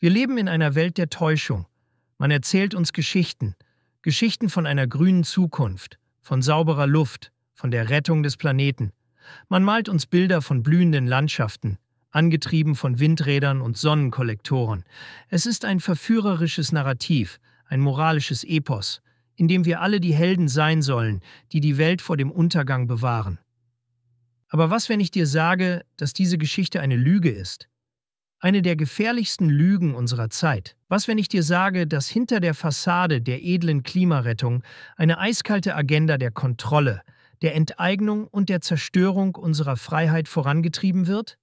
Wir leben in einer Welt der Täuschung. Man erzählt uns Geschichten, Geschichten von einer grünen Zukunft, von sauberer Luft, von der Rettung des Planeten. Man malt uns Bilder von blühenden Landschaften, angetrieben von Windrädern und Sonnenkollektoren. Es ist ein verführerisches Narrativ, ein moralisches Epos, in dem wir alle die Helden sein sollen, die die Welt vor dem Untergang bewahren. Aber was, wenn ich dir sage, dass diese Geschichte eine Lüge ist? Eine der gefährlichsten Lügen unserer Zeit. Was, wenn ich dir sage, dass hinter der Fassade der edlen Klimarettung eine eiskalte Agenda der Kontrolle, der Enteignung und der Zerstörung unserer Freiheit vorangetrieben wird?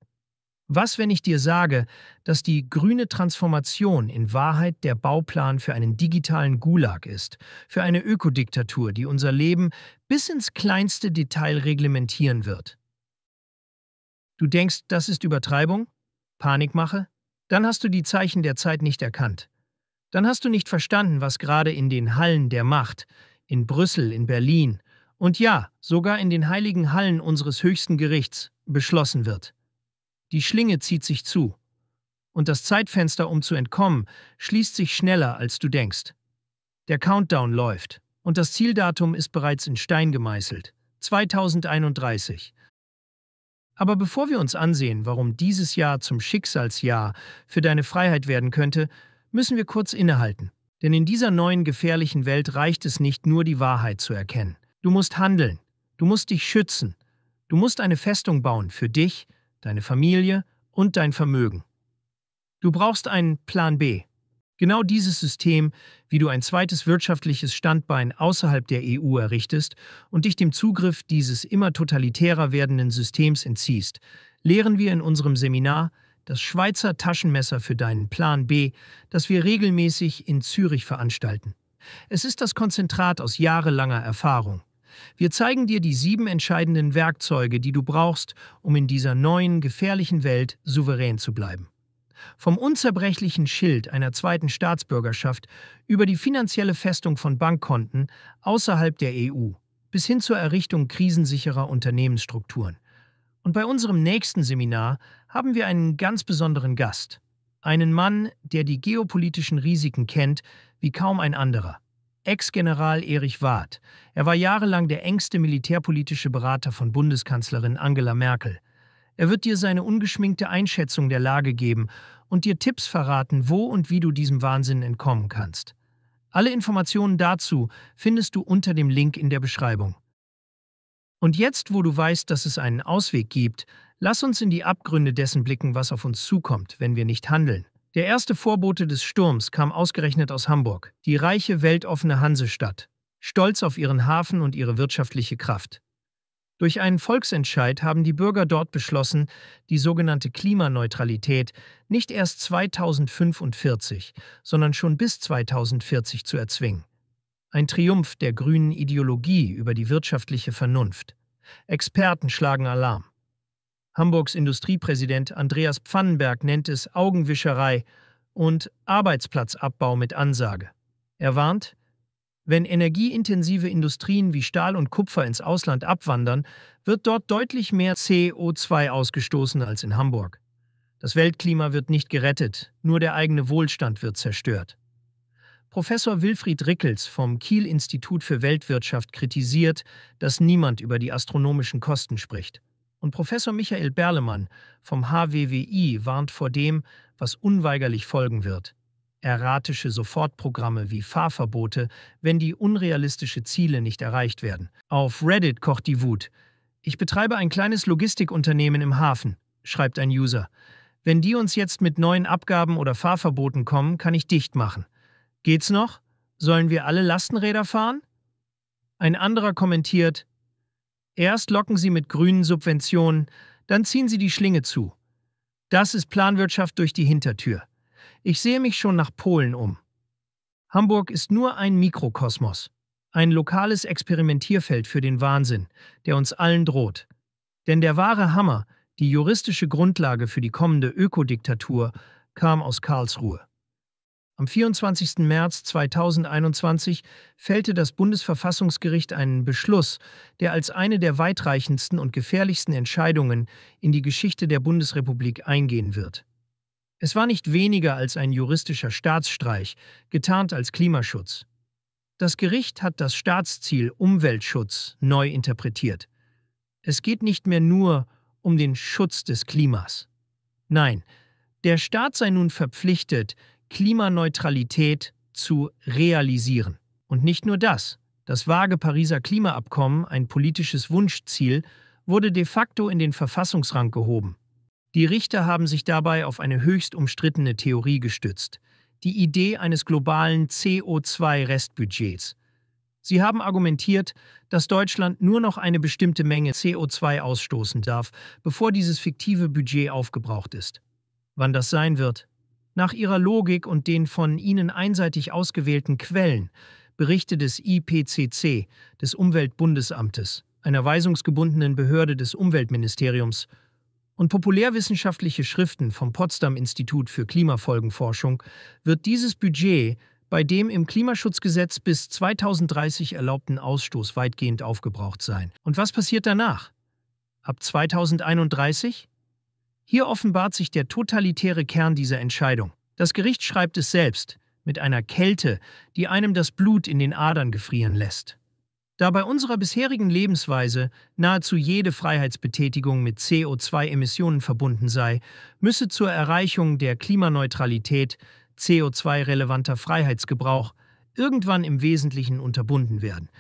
Was, wenn ich dir sage, dass die grüne Transformation in Wahrheit der Bauplan für einen digitalen Gulag ist, für eine Ökodiktatur, die unser Leben bis ins kleinste Detail reglementieren wird? Du denkst, das ist Übertreibung? Panikmache? Dann hast du die Zeichen der Zeit nicht erkannt. Dann hast du nicht verstanden, was gerade in den Hallen der Macht, in Brüssel, in Berlin und ja, sogar in den heiligen Hallen unseres höchsten Gerichts beschlossen wird. Die Schlinge zieht sich zu. Und das Zeitfenster, um zu entkommen, schließt sich schneller, als du denkst. Der Countdown läuft. Und das Zieldatum ist bereits in Stein gemeißelt. 2031. Aber bevor wir uns ansehen, warum dieses Jahr zum Schicksalsjahr für deine Freiheit werden könnte, müssen wir kurz innehalten. Denn in dieser neuen gefährlichen Welt reicht es nicht, nur die Wahrheit zu erkennen. Du musst handeln. Du musst dich schützen. Du musst eine Festung bauen für dich, deine Familie und dein Vermögen. Du brauchst einen Plan B. Genau dieses System, wie du ein zweites wirtschaftliches Standbein außerhalb der EU errichtest und dich dem Zugriff dieses immer totalitärer werdenden Systems entziehst, lehren wir in unserem Seminar das Schweizer Taschenmesser für deinen Plan B, das wir regelmäßig in Zürich veranstalten. Es ist das Konzentrat aus jahrelanger Erfahrung. Wir zeigen dir die 7 entscheidenden Werkzeuge, die du brauchst, um in dieser neuen, gefährlichen Welt souverän zu bleiben. Vom unzerbrechlichen Schild einer zweiten Staatsbürgerschaft über die finanzielle Festung von Bankkonten außerhalb der EU bis hin zur Errichtung krisensicherer Unternehmensstrukturen. Und bei unserem nächsten Seminar haben wir einen ganz besonderen Gast. Einen Mann, der die geopolitischen Risiken kennt wie kaum ein anderer. Ex-General Erich Warth. Er war jahrelang der engste militärpolitische Berater von Bundeskanzlerin Angela Merkel. Er wird dir seine ungeschminkte Einschätzung der Lage geben und dir Tipps verraten, wo und wie du diesem Wahnsinn entkommen kannst. Alle Informationen dazu findest du unter dem Link in der Beschreibung. Und jetzt, wo du weißt, dass es einen Ausweg gibt, lass uns in die Abgründe dessen blicken, was auf uns zukommt, wenn wir nicht handeln. Der erste Vorbote des Sturms kam ausgerechnet aus Hamburg, die reiche, weltoffene Hansestadt, stolz auf ihren Hafen und ihre wirtschaftliche Kraft. Durch einen Volksentscheid haben die Bürger dort beschlossen, die sogenannte Klimaneutralität nicht erst 2045, sondern schon bis 2040 zu erzwingen. Ein Triumph der grünen Ideologie über die wirtschaftliche Vernunft. Experten schlagen Alarm. Hamburgs Industriepräsident Andreas Pfannenberg nennt es Augenwischerei und Arbeitsplatzabbau mit Ansage. Er warnt, wenn energieintensive Industrien wie Stahl und Kupfer ins Ausland abwandern, wird dort deutlich mehr CO2 ausgestoßen als in Hamburg. Das Weltklima wird nicht gerettet, nur der eigene Wohlstand wird zerstört. Professor Wilfried Rickels vom Kiel-Institut für Weltwirtschaft kritisiert, dass niemand über die astronomischen Kosten spricht. Und Professor Michael Berlemann vom HWWI warnt vor dem, was unweigerlich folgen wird. Erratische Sofortprogramme wie Fahrverbote, wenn die unrealistische Ziele nicht erreicht werden. Auf Reddit kocht die Wut. Ich betreibe ein kleines Logistikunternehmen im Hafen, schreibt ein User. Wenn die uns jetzt mit neuen Abgaben oder Fahrverboten kommen, kann ich dicht machen. Geht's noch? Sollen wir alle Lastenräder fahren? Ein anderer kommentiert, erst locken sie mit grünen Subventionen, dann ziehen sie die Schlinge zu. Das ist Planwirtschaft durch die Hintertür. Ich sehe mich schon nach Polen um. Hamburg ist nur ein Mikrokosmos, ein lokales Experimentierfeld für den Wahnsinn, der uns allen droht. Denn der wahre Hammer, die juristische Grundlage für die kommende Ökodiktatur, kam aus Karlsruhe. Am 24. März 2021 fällte das Bundesverfassungsgericht einen Beschluss, der als eine der weitreichendsten und gefährlichsten Entscheidungen in die Geschichte der Bundesrepublik eingehen wird. Es war nicht weniger als ein juristischer Staatsstreich, getarnt als Klimaschutz. Das Gericht hat das Staatsziel Umweltschutz neu interpretiert. Es geht nicht mehr nur um den Schutz des Klimas. Nein, der Staat sei nun verpflichtet, Klimaneutralität zu realisieren. Und nicht nur das. Das vage Pariser Klimaabkommen, ein politisches Wunschziel, wurde de facto in den Verfassungsrang gehoben. Die Richter haben sich dabei auf eine höchst umstrittene Theorie gestützt, die Idee eines globalen CO2-Restbudgets. Sie haben argumentiert, dass Deutschland nur noch eine bestimmte Menge CO2 ausstoßen darf, bevor dieses fiktive Budget aufgebraucht ist. Wann das sein wird? Nach ihrer Logik und den von ihnen einseitig ausgewählten Quellen, Berichte des IPCC, des Umweltbundesamtes, einer weisungsgebundenen Behörde des Umweltministeriums, und populärwissenschaftliche Schriften vom Potsdam-Institut für Klimafolgenforschung, wird dieses Budget bei dem im Klimaschutzgesetz bis 2030 erlaubten Ausstoß weitgehend aufgebraucht sein. Und was passiert danach? Ab 2031? Hier offenbart sich der totalitäre Kern dieser Entscheidung. Das Gericht schreibt es selbst, mit einer Kälte, die einem das Blut in den Adern gefrieren lässt. Da bei unserer bisherigen Lebensweise nahezu jede Freiheitsbetätigung mit CO2-Emissionen verbunden sei, müsse zur Erreichung der Klimaneutralität CO2-relevanter Freiheitsgebrauch irgendwann im Wesentlichen unterbunden werden.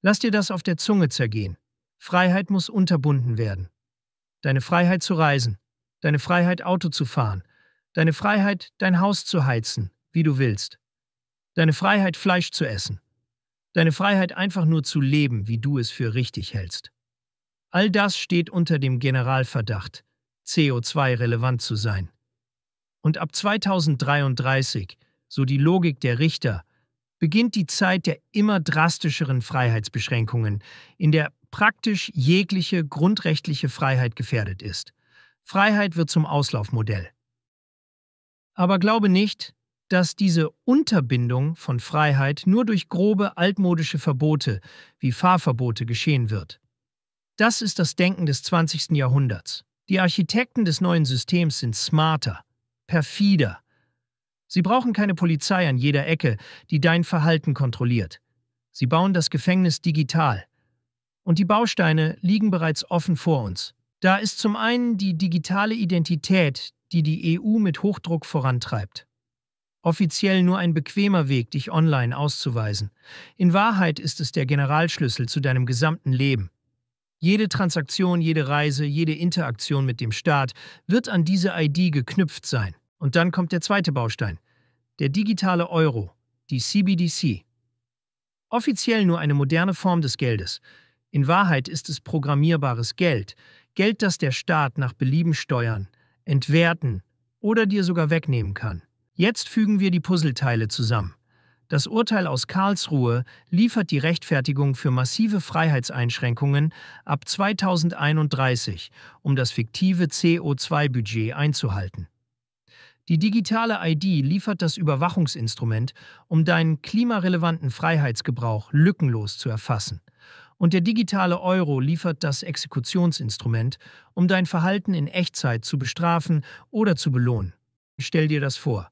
Lass dir das auf der Zunge zergehen. Freiheit muss unterbunden werden. Deine Freiheit zu reisen, deine Freiheit Auto zu fahren, deine Freiheit dein Haus zu heizen, wie du willst, deine Freiheit Fleisch zu essen, deine Freiheit einfach nur zu leben, wie du es für richtig hältst. All das steht unter dem Generalverdacht, CO2-relevant zu sein. Und ab 2033, so die Logik der Richter, beginnt die Zeit der immer drastischeren Freiheitsbeschränkungen, in der praktisch jegliche grundrechtliche Freiheit gefährdet ist. Freiheit wird zum Auslaufmodell. Aber glaube nicht, dass diese Unterbindung von Freiheit nur durch grobe altmodische Verbote wie Fahrverbote geschehen wird. Das ist das Denken des 20. Jahrhunderts. Die Architekten des neuen Systems sind smarter, perfider. Sie brauchen keine Polizei an jeder Ecke, die dein Verhalten kontrolliert. Sie bauen das Gefängnis digital. Und die Bausteine liegen bereits offen vor uns. Da ist zum einen die digitale Identität, die die EU mit Hochdruck vorantreibt. Offiziell nur ein bequemer Weg, dich online auszuweisen. In Wahrheit ist es der Generalschlüssel zu deinem gesamten Leben. Jede Transaktion, jede Reise, jede Interaktion mit dem Staat wird an diese ID geknüpft sein. Und dann kommt der zweite Baustein, der digitale Euro, die CBDC. Offiziell nur eine moderne Form des Geldes. In Wahrheit ist es programmierbares Geld, Geld, das der Staat nach Belieben steuern, entwerten oder dir sogar wegnehmen kann. Jetzt fügen wir die Puzzleteile zusammen. Das Urteil aus Karlsruhe liefert die Rechtfertigung für massive Freiheitseinschränkungen ab 2031, um das fiktive CO2-Budget einzuhalten. Die digitale ID liefert das Überwachungsinstrument, um deinen klimarelevanten Freiheitsgebrauch lückenlos zu erfassen. Und der digitale Euro liefert das Exekutionsinstrument, um dein Verhalten in Echtzeit zu bestrafen oder zu belohnen. Stell dir das vor.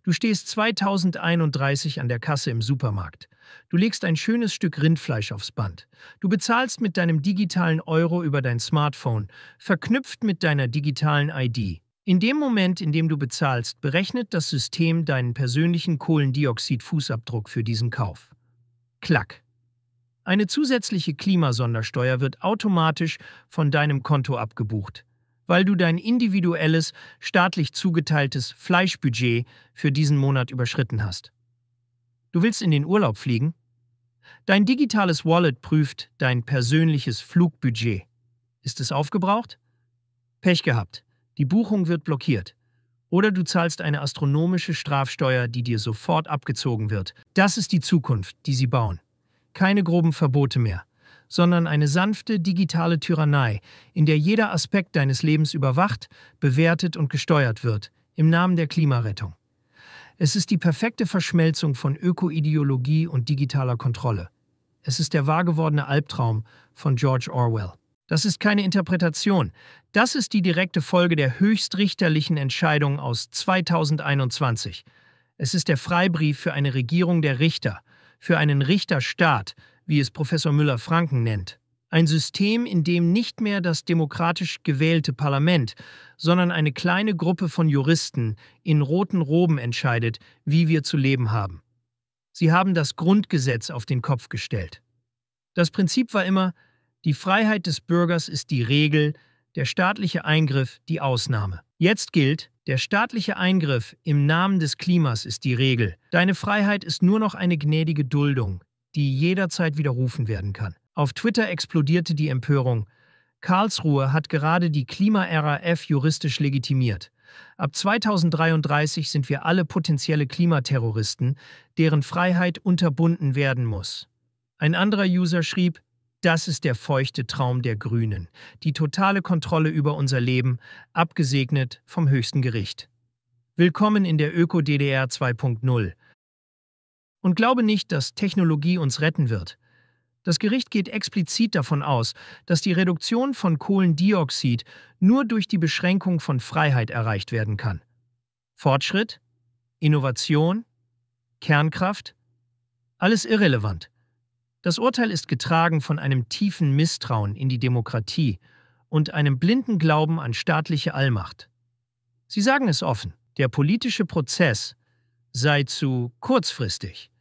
Du stehst 2031 an der Kasse im Supermarkt. Du legst ein schönes Stück Rindfleisch aufs Band. Du bezahlst mit deinem digitalen Euro über dein Smartphone, verknüpft mit deiner digitalen ID. In dem Moment, in dem du bezahlst, berechnet das System deinen persönlichen Kohlendioxid-Fußabdruck für diesen Kauf. Klack. Eine zusätzliche Klimasondersteuer wird automatisch von deinem Konto abgebucht, weil du dein individuelles, staatlich zugeteiltes Fleischbudget für diesen Monat überschritten hast. Du willst in den Urlaub fliegen? Dein digitales Wallet prüft dein persönliches Flugbudget. Ist es aufgebraucht? Pech gehabt. Die Buchung wird blockiert. Oder du zahlst eine astronomische Strafsteuer, die dir sofort abgezogen wird. Das ist die Zukunft, die sie bauen. Keine groben Verbote mehr, sondern eine sanfte digitale Tyrannei, in der jeder Aspekt deines Lebens überwacht, bewertet und gesteuert wird, im Namen der Klimarettung. Es ist die perfekte Verschmelzung von Ökoideologie und digitaler Kontrolle. Es ist der wahrgewordene Albtraum von George Orwell. Das ist keine Interpretation. Das ist die direkte Folge der höchstrichterlichen Entscheidung aus 2021. Es ist der Freibrief für eine Regierung der Richter, für einen Richterstaat, wie es Professor Müller-Franken nennt. Ein System, in dem nicht mehr das demokratisch gewählte Parlament, sondern eine kleine Gruppe von Juristen in roten Roben entscheidet, wie wir zu leben haben. Sie haben das Grundgesetz auf den Kopf gestellt. Das Prinzip war immer, die Freiheit des Bürgers ist die Regel, der staatliche Eingriff die Ausnahme. Jetzt gilt, der staatliche Eingriff im Namen des Klimas ist die Regel. Deine Freiheit ist nur noch eine gnädige Duldung, die jederzeit widerrufen werden kann. Auf Twitter explodierte die Empörung. Karlsruhe hat gerade die Klima-RAF juristisch legitimiert. Ab 2033 sind wir alle potenzielle Klimaterroristen, deren Freiheit unterbunden werden muss. Ein anderer User schrieb, das ist der feuchte Traum der Grünen, die totale Kontrolle über unser Leben, abgesegnet vom höchsten Gericht. Willkommen in der Öko-DDR 2.0. Und glaube nicht, dass Technologie uns retten wird. Das Gericht geht explizit davon aus, dass die Reduktion von Kohlendioxid nur durch die Beschränkung von Freiheit erreicht werden kann. Fortschritt? Innovation? Kernkraft? Alles irrelevant. Das Urteil ist getragen von einem tiefen Misstrauen in die Demokratie und einem blinden Glauben an staatliche Allmacht. Sie sagen es offen, der politische Prozess sei zu kurzfristig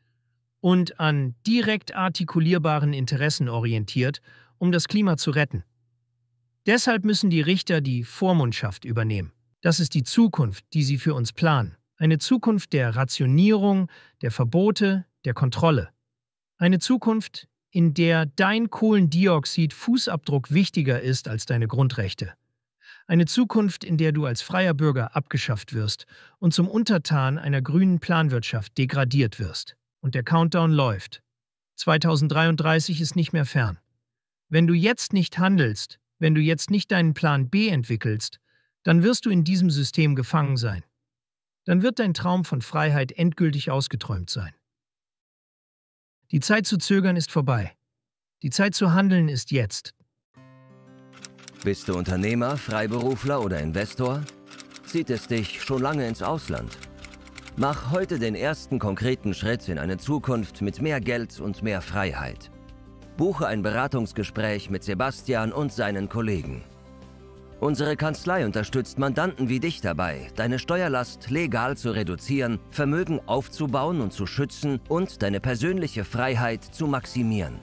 und an direkt artikulierbaren Interessen orientiert, um das Klima zu retten. Deshalb müssen die Richter die Vormundschaft übernehmen. Das ist die Zukunft, die sie für uns planen. Eine Zukunft der Rationierung, der Verbote, der Kontrolle. Eine Zukunft, in der dein Kohlendioxid-Fußabdruck wichtiger ist als deine Grundrechte. Eine Zukunft, in der du als freier Bürger abgeschafft wirst und zum Untertan einer grünen Planwirtschaft degradiert wirst. Und der Countdown läuft. 2033 ist nicht mehr fern. Wenn du jetzt nicht handelst, wenn du jetzt nicht deinen Plan B entwickelst, dann wirst du in diesem System gefangen sein. Dann wird dein Traum von Freiheit endgültig ausgeträumt sein. Die Zeit zu zögern ist vorbei. Die Zeit zu handeln ist jetzt. Bist du Unternehmer, Freiberufler oder Investor? Zieht es dich schon lange ins Ausland? Mach heute den ersten konkreten Schritt in eine Zukunft mit mehr Geld und mehr Freiheit. Buche ein Beratungsgespräch mit Sebastian und seinen Kollegen. Unsere Kanzlei unterstützt Mandanten wie dich dabei, deine Steuerlast legal zu reduzieren, Vermögen aufzubauen und zu schützen und deine persönliche Freiheit zu maximieren.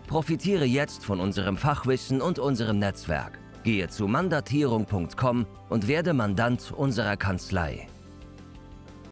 Profitiere jetzt von unserem Fachwissen und unserem Netzwerk. Gehe zu mandatierung.com und werde Mandant unserer Kanzlei.